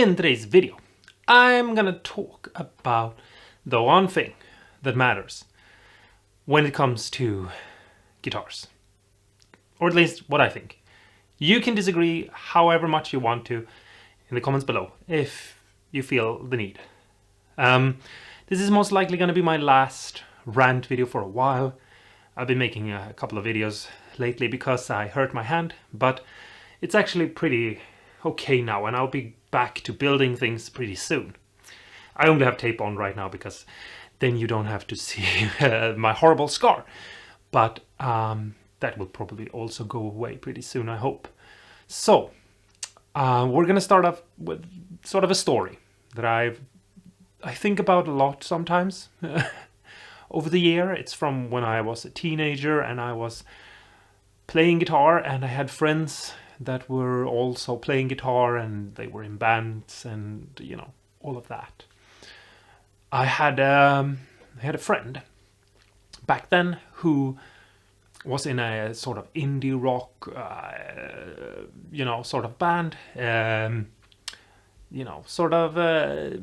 In today's video, I'm gonna talk about the one thing that matters when it comes to guitars. Or at least what I think. You can disagree however much you want to in the comments below if you feel the need. This is most likely gonna be my last rant video for a while. I've been making a couple of videos lately because I hurt my hand, but it's actually pretty okay now, and I'll be back to building things pretty soon. I only have tape on right now because then you don't have to see my horrible scar, but that will probably also go away pretty soon, I hope. So we're gonna start off with sort of a story that I think about a lot sometimes over the year. It's from when I was a teenager and I was playing guitar, and I had friends that were also playing guitar and they were in bands and, you know, all of that. I had a friend back then who was in a sort of indie rock, sort of band, sort of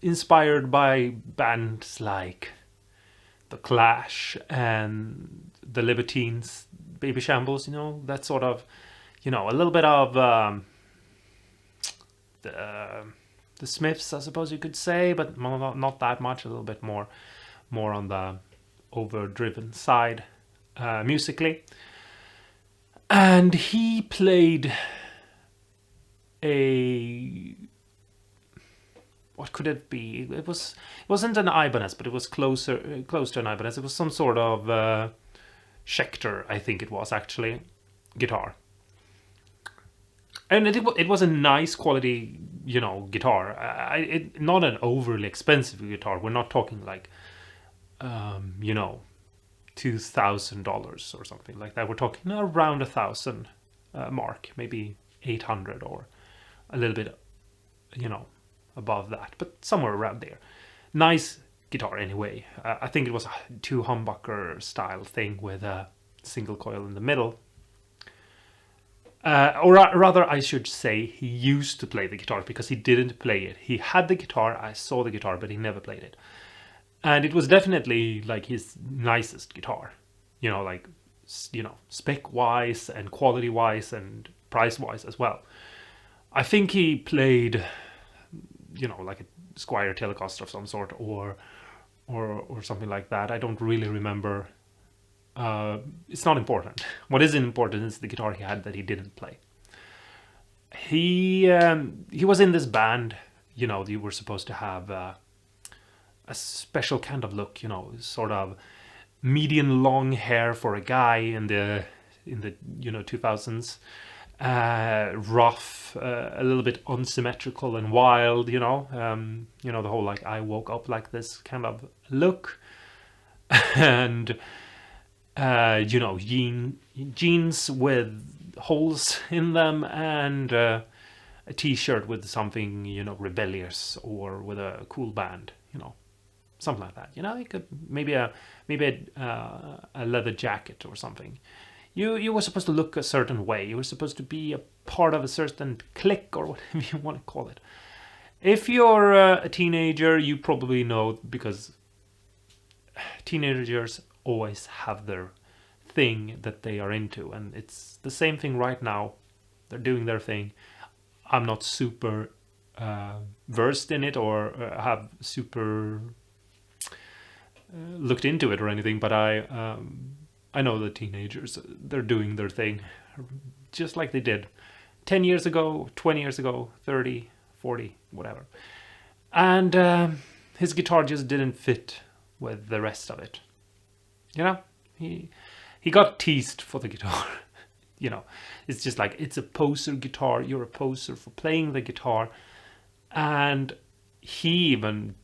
inspired by bands like The Clash and The Libertines, Baby Shambles, that sort of, a little bit of the Smiths, I suppose you could say, but not that much. A little bit more on the overdriven side musically. And he played what could it be? It wasn't an Ibanez, but it was close to an Ibanez. It was some sort of Schecter, I think it was actually, guitar. And it was a nice quality, guitar. Not an overly expensive guitar. We're not talking like, $2,000 or something like that. We're talking around 1,000 mark, maybe 800 or a little bit, above that, but somewhere around there. Nice guitar anyway. I think it was a two humbucker style thing with a single coil in the middle. Or rather, I should say, he used to play the guitar because he didn't play it. He had the guitar, I saw the guitar, but he never played it. And it was definitely like his nicest guitar, spec-wise and quality-wise and price-wise as well. I think he played, like a Squier Telecaster of some sort or something like that. I don't really remember. It's not important. What is important is the guitar he had that he didn't play. He was in this band. You were supposed to have a special kind of look. Sort of median long hair for a guy in the 2000s. Rough, a little bit unsymmetrical and wild. The whole like I woke up like this kind of look, and. Jeans with holes in them, and a t-shirt with something, rebellious, or with a cool band, something like that. It could maybe a leather jacket or something. You were supposed to look a certain way. You were supposed to be a part of a certain clique, or whatever you want to call it. If you're a teenager, you probably know, because teenagers always have their thing that they are into, and it's the same thing right now. They're doing their thing. I'm not super versed in it or have super looked into it or anything, but I know the teenagers, they're doing their thing just like they did 10 years ago, 20 years ago, 30, 40, whatever. And his guitar just didn't fit with the rest of it. He got teased for the guitar. It's just like, it's a poser guitar. You're a poser for playing the guitar. And he even,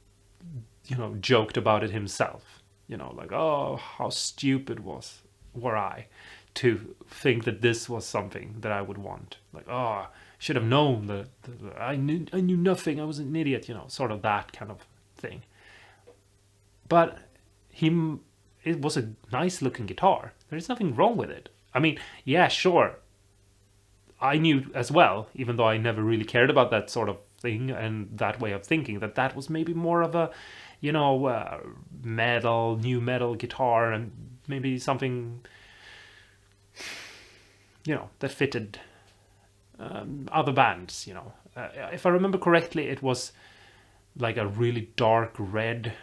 joked about it himself. Like, oh, how stupid were I to think that this was something that I would want. Like, oh, should have known that I knew nothing. I was an idiot. Sort of that kind of thing. But it was a nice looking guitar. There's nothing wrong with it. I mean, yeah, sure. I knew as well, even though I never really cared about that sort of thing and that way of thinking, that was maybe more of a, you know, metal, new metal guitar, and maybe something, you know, that fitted other bands, you know. If I remember correctly, it was like a really dark red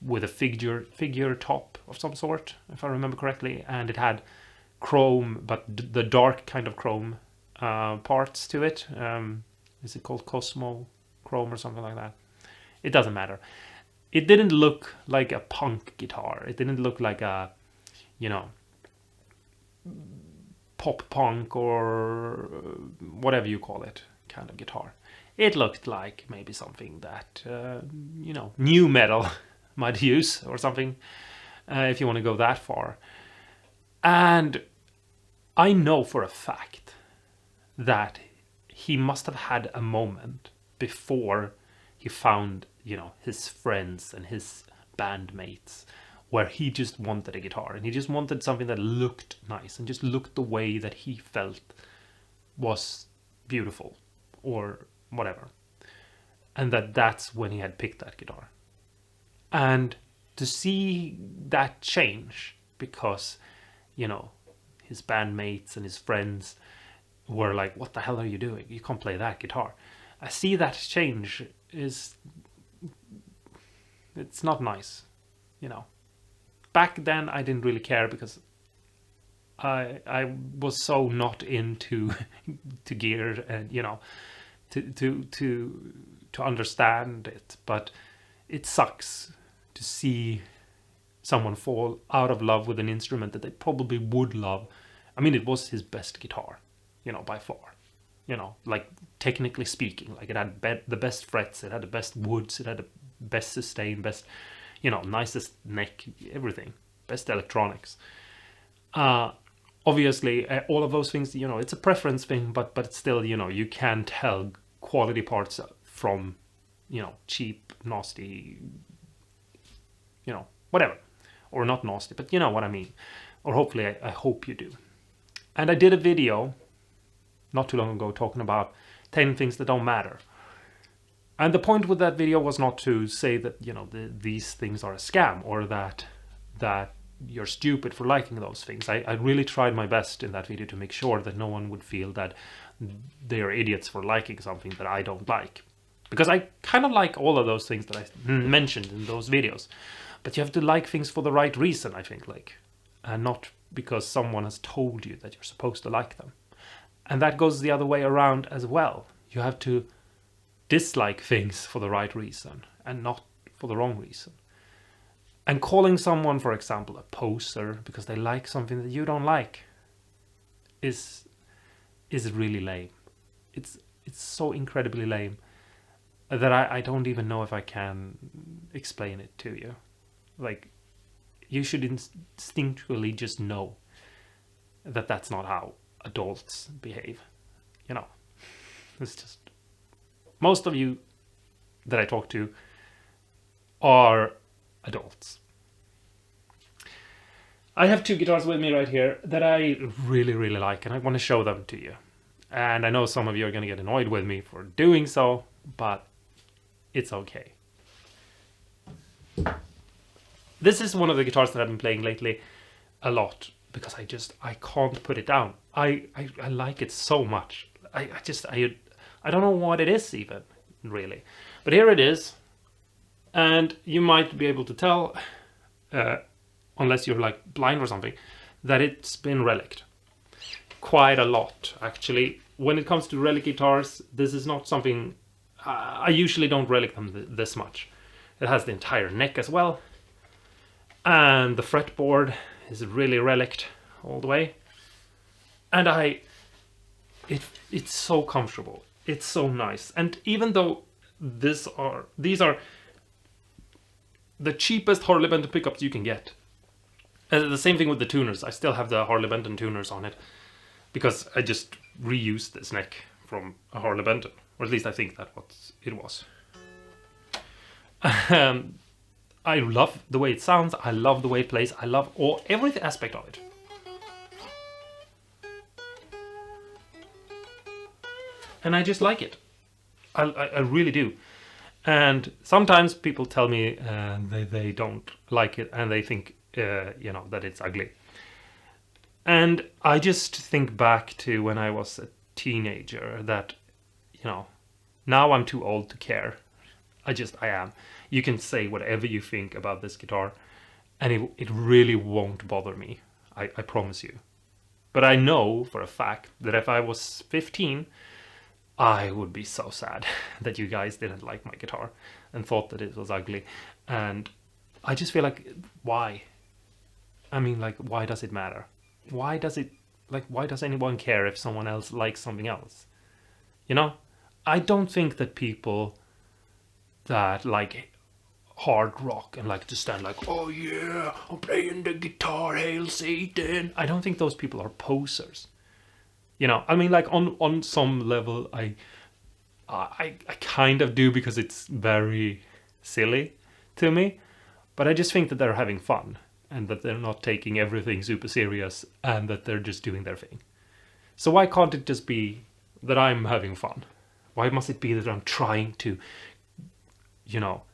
with a figure top of some sort, if I remember correctly, and it had chrome, but the dark kind of chrome parts to it. Is it called Cosmo Chrome or something like that? It doesn't matter. It didn't look like a punk guitar. It didn't look like a, you know, pop punk or whatever you call it kind of guitar. It looked like maybe something that, you know, new metal might use or something, if you want to go that far. And I know for a fact that he must have had a moment before he found, you know, his friends and his bandmates, where he just wanted a guitar, and he just wanted something that looked nice and just looked the way that he felt was beautiful or whatever. And that's when he had picked that guitar. And to see that change, because, you know, his bandmates and his friends were like, what the hell are you doing? You can't play that guitar. I see that change it's not nice, you know. Back then I didn't really care, because I was so not into to gear and, you know, to understand it. But it sucks to see someone fall out of love with an instrument that they probably would love. I mean, it was his best guitar, you know, by far. You know, like technically speaking, like it had the best frets, it had the best woods, it had the best sustain, best, you know, nicest neck, everything, best electronics. Obviously, all of those things, you know, it's a preference thing, but still, you know, you can tell quality parts from, you know, cheap, nasty, you know, whatever. Or not nasty, but you know what I mean. Or hopefully, I hope you do. And I did a video not too long ago talking about 10 things that don't matter. And the point with that video was not to say that, you know, these things are a scam, or that you're stupid for liking those things. I really tried my best in that video to make sure that no one would feel that they're idiots for liking something that I don't like. Because I kind of like all of those things that I mentioned in those videos. But you have to like things for the right reason, I think, like, and not because someone has told you that you're supposed to like them. And that goes the other way around as well. You have to dislike things for the right reason and not for the wrong reason. And calling someone, for example, a poser because they like something that you don't like is really lame. It's so incredibly lame that I don't even know if I can explain it to you. Like, you should instinctually just know that that's not how adults behave. You know, it's just, most of you that I talk to are adults. I have two guitars with me right here that I really, really like, and I want to show them to you. And I know some of you are going to get annoyed with me for doing so, but it's okay. This is one of the guitars that I've been playing lately a lot, because I can't put it down. I like it so much. I don't know what it is even, really. But here it is. And you might be able to tell, unless you're like blind or something, that it's been relicked. Quite a lot, actually. When it comes to relic guitars, this is not something... I usually don't relic them this much. It has the entire neck as well. And the fretboard is really relicked all the way. And it's so comfortable. It's so nice. And even though these are the cheapest Harley Benton pickups you can get. And the same thing with the tuners. I still have the Harley Benton tuners on it, because I just reused this neck from a Harley Benton. Or at least I think that's what it was. I love the way it sounds. I love the way it plays. I love every aspect of it. And I just like it. I really do. And sometimes people tell me they don't like it and they think that it's ugly. And I just think back to when I was a teenager that, now I'm too old to care. I am. You can say whatever you think about this guitar, and it really won't bother me. I promise you. But I know for a fact that if I was 15, I would be so sad that you guys didn't like my guitar and thought that it was ugly. And I just feel like, why? I mean, like, why does it matter? Why does anyone care if someone else likes something else? I don't think that people that like hard rock and like to stand like, oh yeah, I'm playing the guitar, hail Satan. I don't think those people are posers. I mean, like on some level, I kind of do, because it's very silly to me. But I just think that they're having fun and that they're not taking everything super serious and that they're just doing their thing. So why can't it just be that I'm having fun? Why must it be that I'm trying to,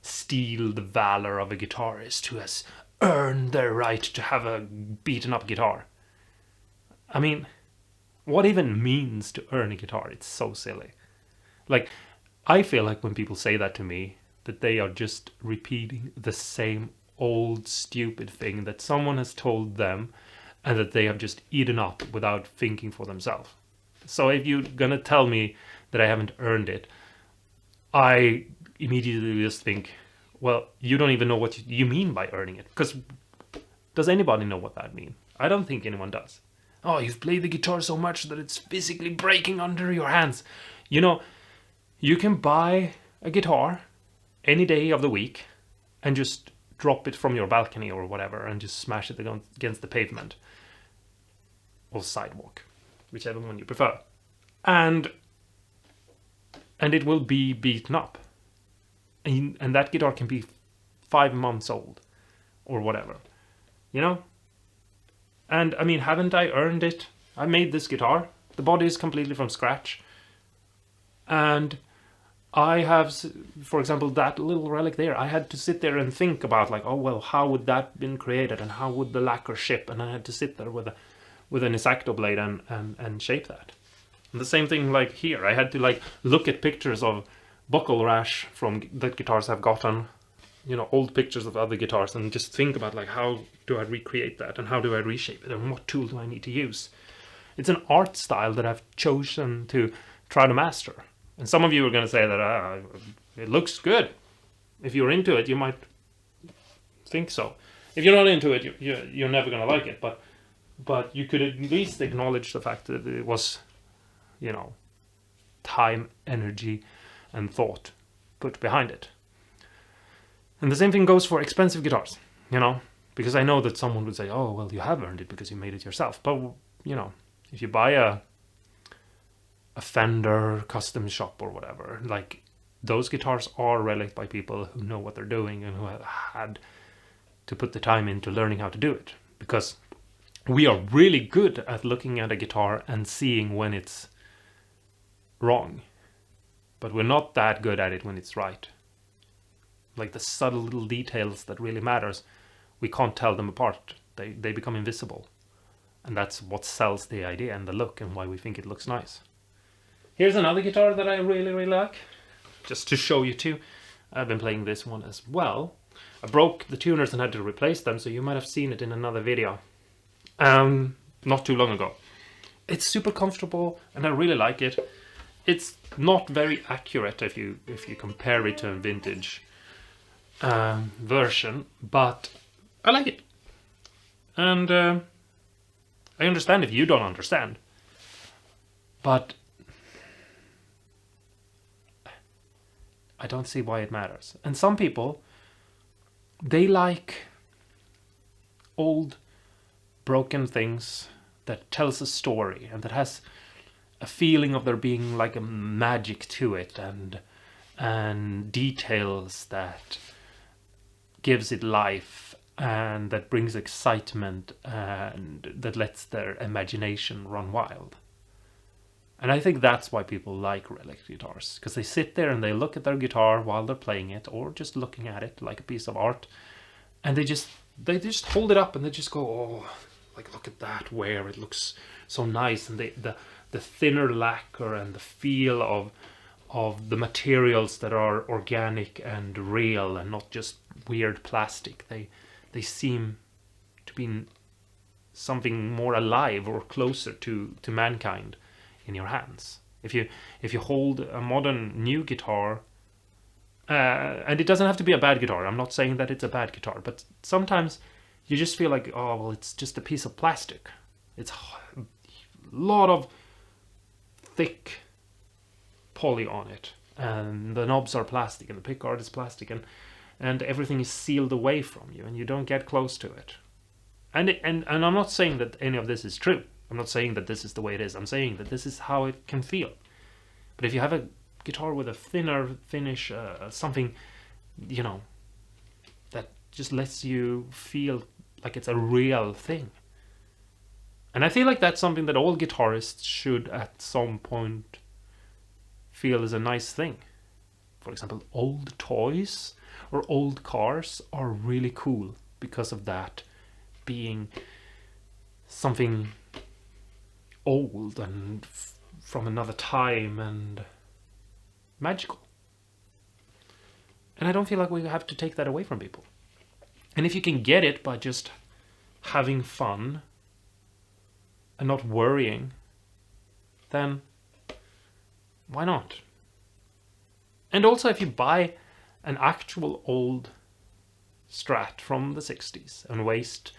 steal the valor of a guitarist who has earned their right to have a beaten up guitar? I mean, what even means to earn a guitar? It's so silly. Like, I feel like when people say that to me, that they are just repeating the same old stupid thing that someone has told them and that they have just eaten up without thinking for themselves. So if you're gonna tell me that I haven't earned it, I immediately just think, well, you don't even know what you mean by earning it. Because does anybody know what that means? I don't think anyone does. Oh, you've played the guitar so much that it's physically breaking under your hands. You can buy a guitar any day of the week and just drop it from your balcony or whatever and just smash it against the pavement or sidewalk, whichever one you prefer. And it will be beaten up. And that guitar can be 5 months old or whatever. And I mean, haven't I earned it? I made this guitar. The body is completely from scratch. And I have, for example, that little relic there. I had to sit there and think about, like, oh, well, how would that been created and how would the lacquer ship? And I had to sit there with an X-Acto blade and shape that. And the same thing like here. I had to like look at pictures of buckle rash from that guitars I've gotten, old pictures of other guitars, and just think about like, how do I recreate that and how do I reshape it and what tool do I need to use? It's an art style that I've chosen to try to master. And some of you are going to say that it looks good. If you're into it, you might think so. If you're not into it, you're never going to like it. But you could at least acknowledge the fact that it was, time, energy, and thought put behind it. And the same thing goes for expensive guitars, because I know that someone would say, oh, well, you have earned it because you made it yourself. But, if you buy a Fender custom shop or whatever, like, those guitars are reliced by people who know what they're doing and who have had to put the time into learning how to do it. Because we are really good at looking at a guitar and seeing when it's wrong, but we're not that good at it when it's right. Like the subtle little details that really matters, we can't tell them apart. They become invisible. And that's what sells the idea and the look and why we think it looks nice. Here's another guitar that I really, really like. Just to show you too. I've been playing this one as well. I broke the tuners and had to replace them, so you might have seen it in another video. Not too long ago. It's super comfortable and I really like it. It's not very accurate if you compare it to a vintage version, but I like it. And I understand if you don't understand. But I don't see why it matters. And some people, they like old broken things that tells a story and that has a feeling of there being like a magic to it and details that gives it life and that brings excitement and that lets their imagination run wild. And I think that's why people like relic guitars, because they sit there and they look at their guitar while they're playing it, or just looking at it like a piece of art, and they just hold it up and they just go, oh, like, look at that wear, it looks so nice. And the thinner lacquer and the feel of the materials that are organic and real and not just weird plastic, they seem to be something more alive or closer to mankind in your hands. If you hold a modern new guitar, and it doesn't have to be a bad guitar, I'm not saying that it's a bad guitar, but sometimes you just feel like, oh, well, it's just a piece of plastic. It's a lot of thick poly on it, and the knobs are plastic, and the pickguard is plastic, and everything is sealed away from you, and you don't get close to it. And I'm not saying that any of this is true. I'm not saying that this is the way it is. I'm saying that this is how it can feel. But if you have a guitar with a thinner finish, something, that just lets you feel like it's a real thing. And I feel like that's something that all guitarists should at some point feel is a nice thing. For example, old toys or old cars are really cool because of that being something old and from another time and magical. And I don't feel like we have to take that away from people. And if you can get it by just having fun and not worrying, then why not? And also, if you buy an actual old Strat from the 60s and waste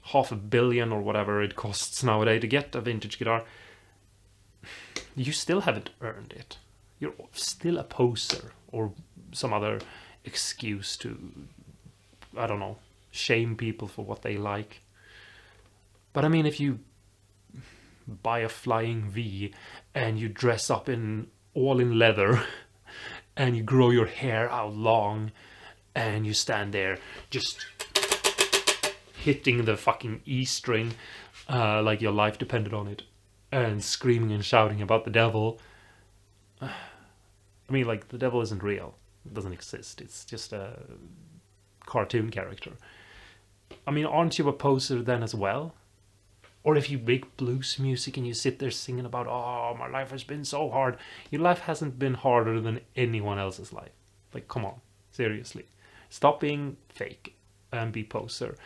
$500 million or whatever it costs nowadays to get a vintage guitar, you still haven't earned it. You're still a poser or some other excuse to, I don't know, shame people for what they like. But I mean, if you buy a Flying V and you dress up all in leather and you grow your hair out long and you stand there just hitting the fucking E string like your life depended on it and screaming and shouting about the devil. I mean, like, the devil isn't real. It doesn't exist. It's just a cartoon character. I mean, aren't you a poser then as well? Or if you make blues music and you sit there singing about, oh, my life has been so hard. Your life hasn't been harder than anyone else's life. Like, come on, seriously. Stop being fake and be poser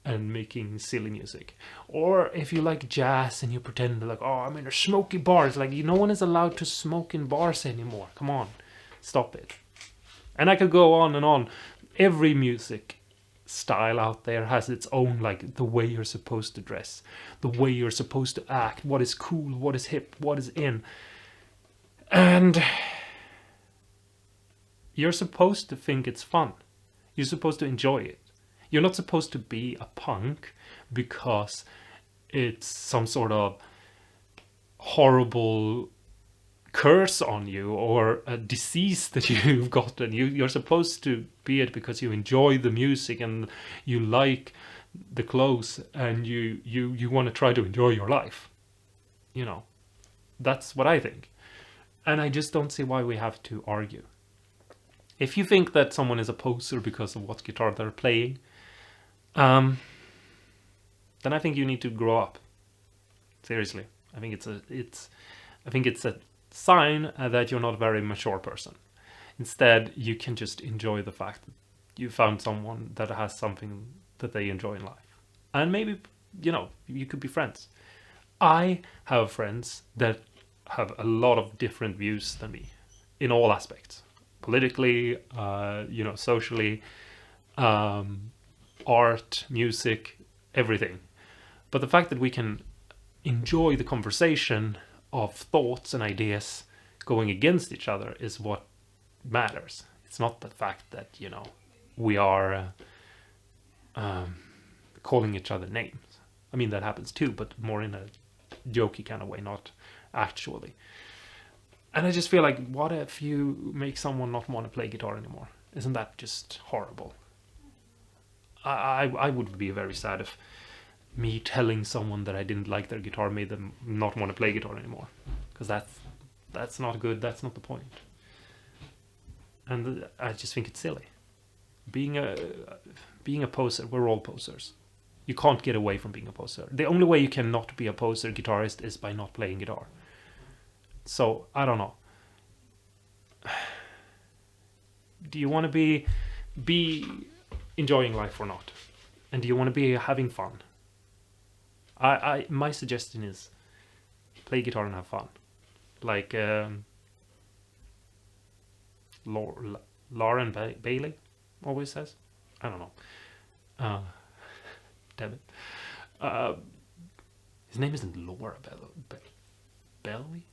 and making silly music. Or if you like jazz and you pretend like, oh, I'm in a smoky bars. Like, no one is allowed to smoke in bars anymore. Come on, stop it. And I could go on and on. Every music style out there has its own, like, the way you're supposed to dress, the way you're supposed to act, what is cool, what is hip, what is in. And you're supposed to think it's fun. You're supposed to enjoy it. You're not supposed to be a punk because it's some sort of horrible curse on you or a disease that you've gotten. You're supposed to be it because you enjoy the music and you like the clothes and you want to try to enjoy your life. That's what I think. And I just don't see why we have to argue. If you think that someone is a poser because of what guitar they're playing, then I think you need to grow up. Seriously, I think it's a sign that you're not a very mature person. Instead, you can just enjoy the fact that you found someone that has something that they enjoy in life, and maybe you could be friends. I have friends that have a lot of different views than me in all aspects, politically, socially, art, music, everything. But the fact that we can enjoy the conversation of thoughts and ideas going against each other is what matters. It's not the fact that we are calling each other names. I mean, that happens too, but more in a jokey kind of way, not actually. And I just feel like, what if you make someone not want to play guitar anymore? Isn't that just horrible? I would be very sad if me telling someone that I didn't like their guitar made them not want to play guitar anymore. because that's not good. That's not the point. And I just think it's silly. Being a poser, we're all posers. You can't get away from being a poser. The only way you cannot be a poser guitarist is by not playing guitar. So I don't know. Do you want to be enjoying life or not? And do you want to be having fun? My suggestion is play guitar and have fun. Like Lauren Bailey always says. I don't know. Damn it. His name isn't Laura Belly?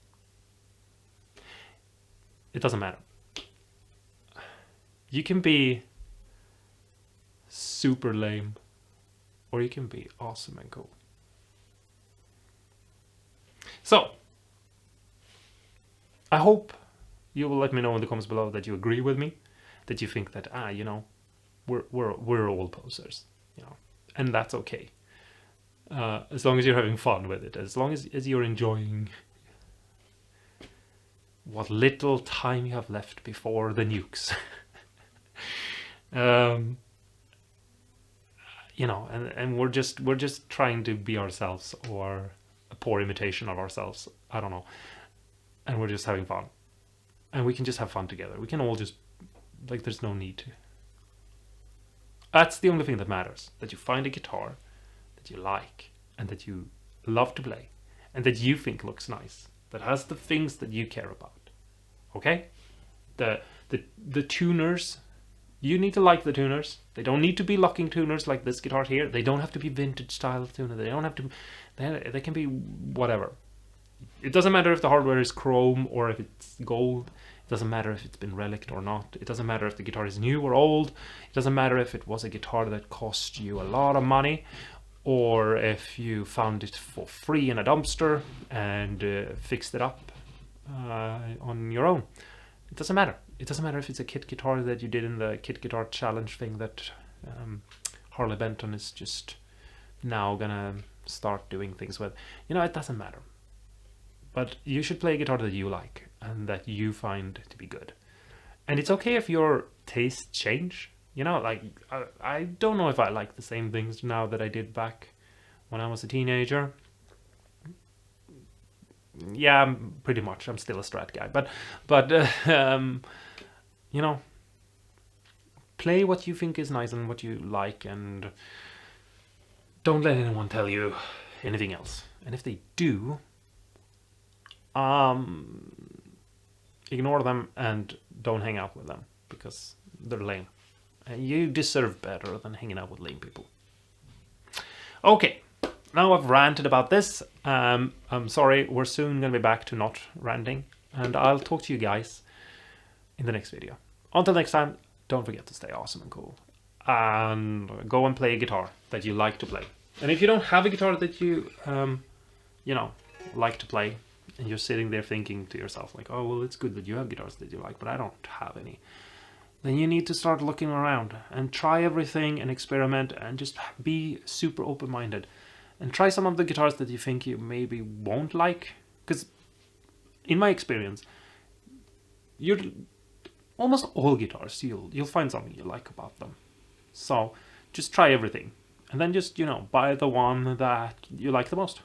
It doesn't matter. You can be super lame, or you can be awesome and cool. So, I hope you will let me know in the comments below that you agree with me, that you think that you know, we're all posers, you know, and that's okay. As long as you're having fun with it, as long as you're enjoying what little time you have left before the nukes. You know, and we're just trying to be ourselves, or a poor imitation of ourselves. I don't know. And we're just having fun. And we can just have fun together. We can all just, like, there's no need to. That's the only thing that matters. That you find a guitar that you like and that you love to play and that you think looks nice, that has the things that you care about. Okay? The tuners, you need to like the tuners. They don't need to be locking tuners like this guitar here. They don't have to be vintage style tuner. They don't have to, they can be whatever. It doesn't matter if the hardware is chrome or if it's gold. It doesn't matter if it's been relicked or not. It doesn't matter if the guitar is new or old. It doesn't matter if it was a guitar that cost you a lot of money, or if you found it for free in a dumpster and fixed it up on your own. It doesn't matter. It doesn't matter if it's a kit guitar that you did in the kit guitar challenge thing that Harley Benton is just now gonna start doing things with. You know, it doesn't matter. But you should play a guitar that you like and that you find to be good. And it's okay if your tastes change. You know, like, I don't know if I like the same things now that I did back when I was a teenager. Yeah, pretty much. I'm still a Strat guy. But you know, play what you think is nice and what you like, and don't let anyone tell you anything else. And if they do, ignore them and don't hang out with them, because they're lame. And you deserve better than hanging out with lame people. Okay, now I've ranted about this. I'm sorry, we're soon going to be back to not ranting. And I'll talk to you guys in the next video. Until next time, don't forget to stay awesome and cool. And go and play a guitar that you like to play. And if you don't have a guitar that you, you know, like to play, and you're sitting there thinking to yourself, like, oh, well, it's good that you have guitars that you like, but I don't have any. Then you need to start looking around and try everything and experiment and just be super open-minded. And try some of the guitars that you think you maybe won't like. Because in my experience, almost all guitars, you'll find something you like about them. So just try everything. And then just, you know, buy the one that you like the most.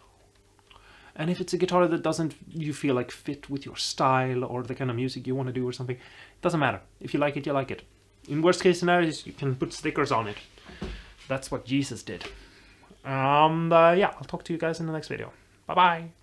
And if it's a guitar that doesn't, you feel like, fit with your style or the kind of music you want to do or something, it doesn't matter. If you like it, you like it. In worst case scenarios, you can put stickers on it. That's what Jesus did. Yeah, I'll talk to you guys in the next video. Bye-bye.